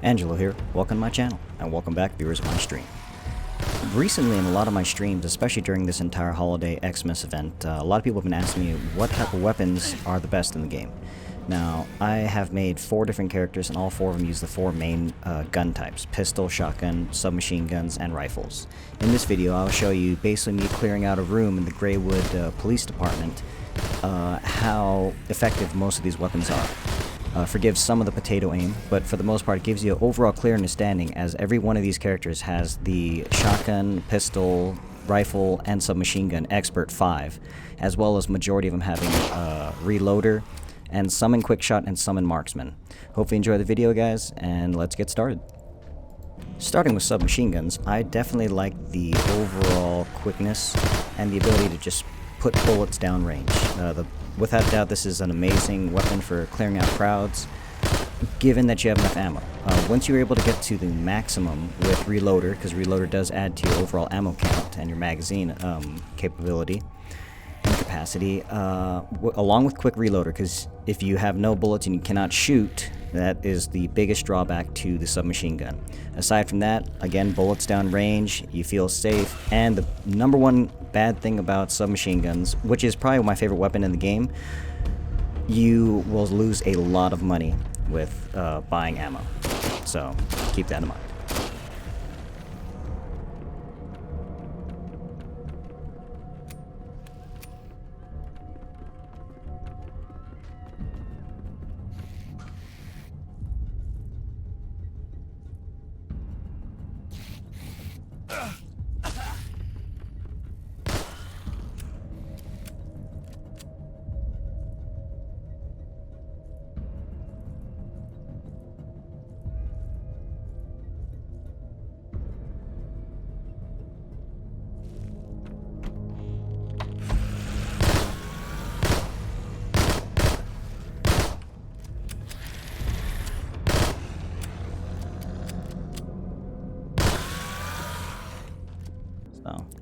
Angelo here, welcome to my channel, and welcome back viewers of my stream. Recently in a lot of my streams, especially during this entire holiday Xmas event, a lot of people have been asking me what type of weapons are the best in the game. Now, I have made 4 different characters, and all 4 of them use the 4 main gun types: pistol, shotgun, submachine guns, and rifles. In this video, I'll show you basically me clearing out a room in the Greywood Police Department, how effective most of these weapons are. Forgive some of the potato aim, but for the most part it gives you an overall clear understanding, as every one of these characters has the shotgun, pistol, rifle, and submachine gun expert 5, as well as majority of them having reloader, and some in quick shot and some in marksman. Hopefully you enjoy the video, guys, and let's get started. Starting with submachine guns, I definitely like the overall quickness and the ability to just put bullets down range. Without a doubt, this is an amazing weapon for clearing out crowds, given that you have enough ammo. Once you're able to get to the maximum with reloader, because reloader does add to your overall ammo count and your magazine capability and capacity, along with quick reloader, because if you have no bullets and you cannot shoot, that is the biggest drawback to the submachine gun. Aside from that, again, bullets down range, you feel safe, and the number one bad thing about submachine guns, which is probably my favorite weapon in the game, you will lose a lot of money with buying ammo. So keep that in mind.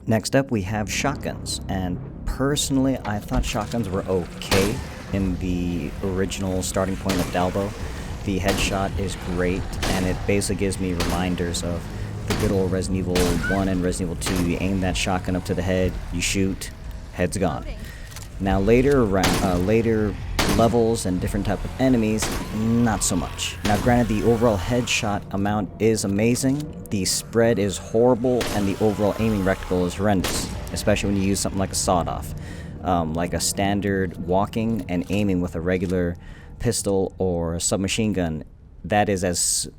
Next up, we have shotguns, and personally I thought shotguns were okay in the original starting point of Dalbo. The headshot is great, and it basically gives me reminders of the good old Resident Evil 1 and Resident Evil 2. You aim that shotgun up to the head, you shoot, head's gone. Now later levels and different type of enemies, not so much. Now granted, the overall headshot amount is amazing, the spread is horrible, and the overall aiming reticle is horrendous, especially when you use something like a sawed-off. Like a standard walking and aiming with a regular pistol or a submachine gun, that is as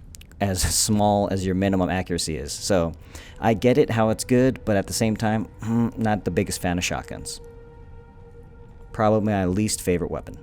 small as your minimum accuracy is. So I get it how it's good, but at the same time, not the biggest fan of shotguns. Probably my least favorite weapon.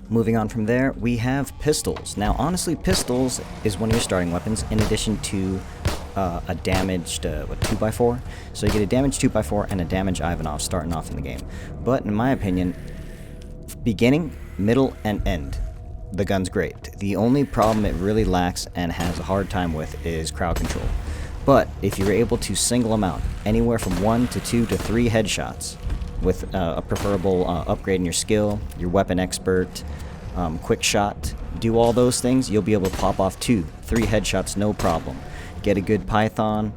Moving on from there, we have pistols. Now, honestly, pistols is one of your starting weapons, in addition to a damaged 2x4. So you get a damaged 2x4 and a damaged Ivanov starting off in the game. But in my opinion, beginning, middle, and end, the gun's great. The only problem it really lacks and has a hard time with is crowd control. But if you're able to single them out anywhere from 1 to 2 to 3 headshots, with a preferable upgrade in your skill, your weapon expert, quick shot, do all those things, you'll be able to pop off 2, 3 headshots, no problem. Get a good Python.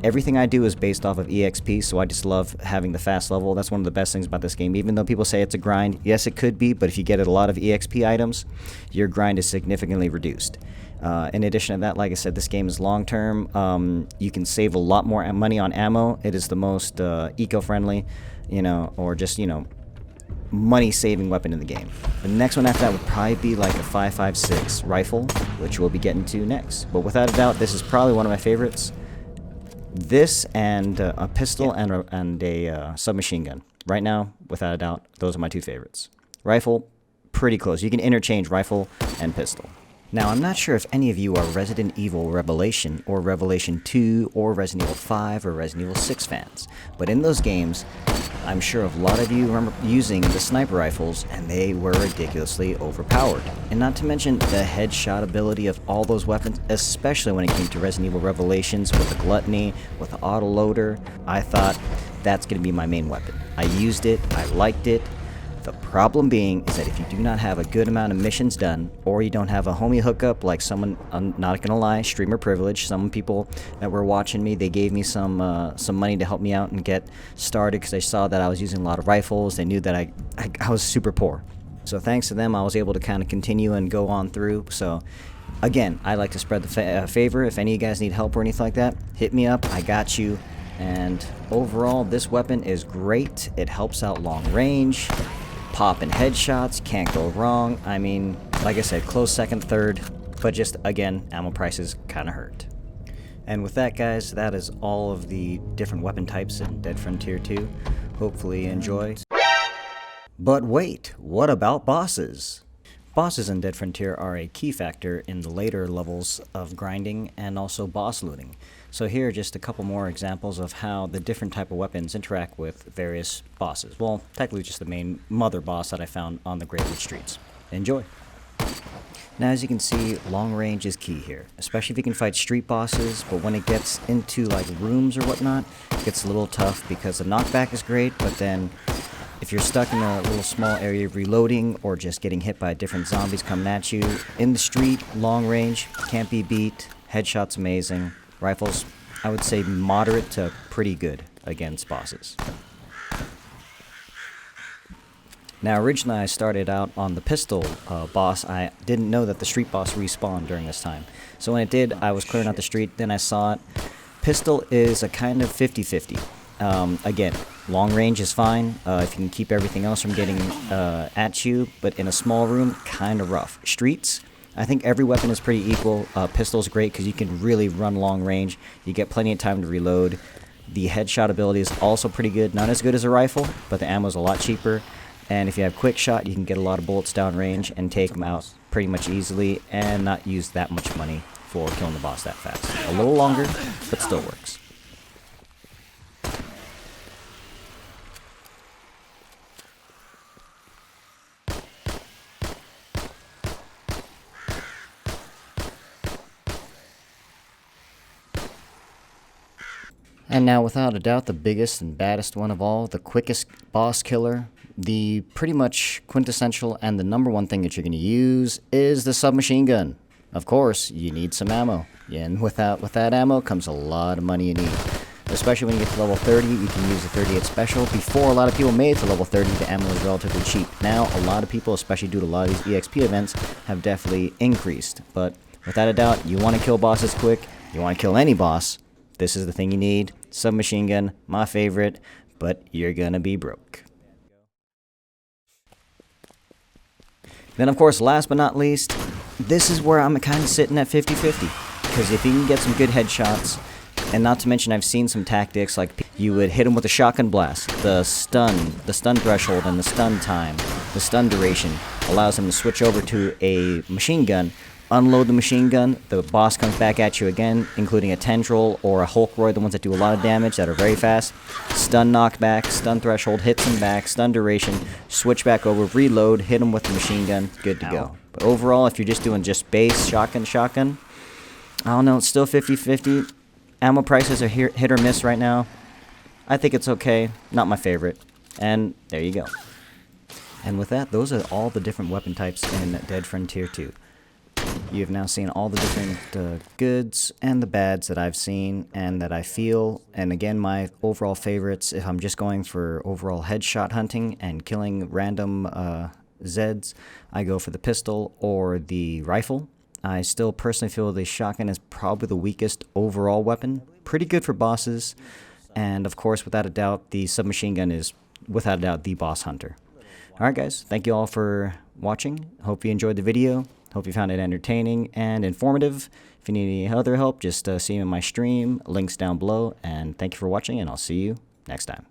Everything I do is based off of EXP, so I just love having the fast level. That's one of the best things about this game. Even though people say it's a grind, yes it could be, but if you get a lot of EXP items, your grind is significantly reduced. In addition to that, like I said, this game is long term. You can save a lot more money on ammo. It is the most eco-friendly, or just, money-saving weapon in the game. The next one after that would probably be like a 5.56 rifle, which we'll be getting to next. But without a doubt, this is probably one of my favorites. This and a pistol and a submachine gun. Right now, without a doubt, those are my 2 favorites. Rifle, pretty close. You can interchange rifle and pistol. Now, I'm not sure if any of you are Resident Evil Revelation, or Revelation 2, or Resident Evil 5, or Resident Evil 6 fans, but in those games, I'm sure a lot of you remember using the sniper rifles, and they were ridiculously overpowered. And not to mention the headshot ability of all those weapons, especially when it came to Resident Evil Revelations with the Gluttony, with the autoloader. I thought that's going to be my main weapon. I used it, I liked it. The problem being is that if you do not have a good amount of missions done, or you don't have a homie hookup like someone, I'm not gonna lie, streamer privilege, some people that were watching me, they gave me some money to help me out and get started because they saw that I was using a lot of rifles. They knew that I was super poor. So thanks to them, I was able to kind of continue and go on through. So again, I like to spread the favor. If any of you guys need help or anything like that, hit me up, I got you. And overall, this weapon is great. It helps out long range. Popping headshots, can't go wrong. I mean, like I said, close second, third, but just, again, ammo prices kind of hurt. And with that, guys, that is all of the different weapon types in Dead Frontier 2. Hopefully you enjoy. But wait, what about bosses? Bosses in Dead Frontier are a key factor in the later levels of grinding and also boss looting. So here are just a couple more examples of how the different type of weapons interact with various bosses. Well, technically just the main mother boss that I found on the Gravewood streets. Enjoy! Now, as you can see, long range is key here, especially if you can fight street bosses, but when it gets into like rooms or whatnot, it gets a little tough because the knockback is great, but then if you're stuck in a little small area reloading or just getting hit by different zombies coming at you, in the street, long range, can't be beat, headshots amazing, rifles, I would say moderate to pretty good against bosses. Now, originally I started out on the pistol boss. I didn't know that the street boss respawned during this time. So when it did, I was clearing out the street, then I saw it. Pistol is a kind of 50-50. Again, long range is fine if you can keep everything else from getting at you, but in a small room, kind of rough. Streets, I think every weapon is pretty equal. Pistol's great because you can really run long range. You get plenty of time to reload. The headshot ability is also pretty good. Not as good as a rifle, but the ammo's a lot cheaper. And if you have quick shot, you can get a lot of bullets down range and take them out pretty much easily and not use that much money for killing the boss that fast. A little longer, but still works. And now, without a doubt, the biggest and baddest one of all, the quickest boss killer, the pretty much quintessential and the number one thing that you're going to use is the submachine gun. Of course, you need some ammo. And with that ammo comes a lot of money you need. Especially when you get to level 30, you can use the 38 special. Before a lot of people made it to level 30, the ammo was relatively cheap. Now, a lot of people, especially due to a lot of these EXP events, have definitely increased. But without a doubt, you want to kill bosses quick, you want to kill any boss, this is the thing you need. Submachine gun, my favorite, but you're gonna be broke. Then, of course, last but not least, this is where I'm kind of sitting at 50-50. Because if you can get some good headshots, and not to mention I've seen some tactics like you would hit them with a shotgun blast, the stun threshold and the stun time, the stun duration allows them to switch over to a machine gun, unload the machine gun, the boss comes back at you again, including a tendril or a Hulkroyd, the ones that do a lot of damage, that are very fast. Stun knockback, stun threshold, hits him back, stun duration, switch back over, reload, hit him with the machine gun, good to go. But overall, if you're just doing just base shotgun, I don't know, it's still 50-50. Ammo prices are hit or miss right now. I think it's okay, not my favorite. And there you go. And with that, those are all the different weapon types in Dead Frontier 2. You have now seen all the different goods and the bads that I've seen and that I feel. And again, my overall favorites, if I'm just going for overall headshot hunting and killing random Zeds, I go for the pistol or the rifle. I still personally feel the shotgun is probably the weakest overall weapon. Pretty good for bosses. And of course, without a doubt, the submachine gun is, without a doubt, the boss hunter. Alright guys, thank you all for watching. Hope you enjoyed the video. Hope you found it entertaining and informative. If you need any other help, just see me in my stream. Links down below. And thank you for watching, and I'll see you next time.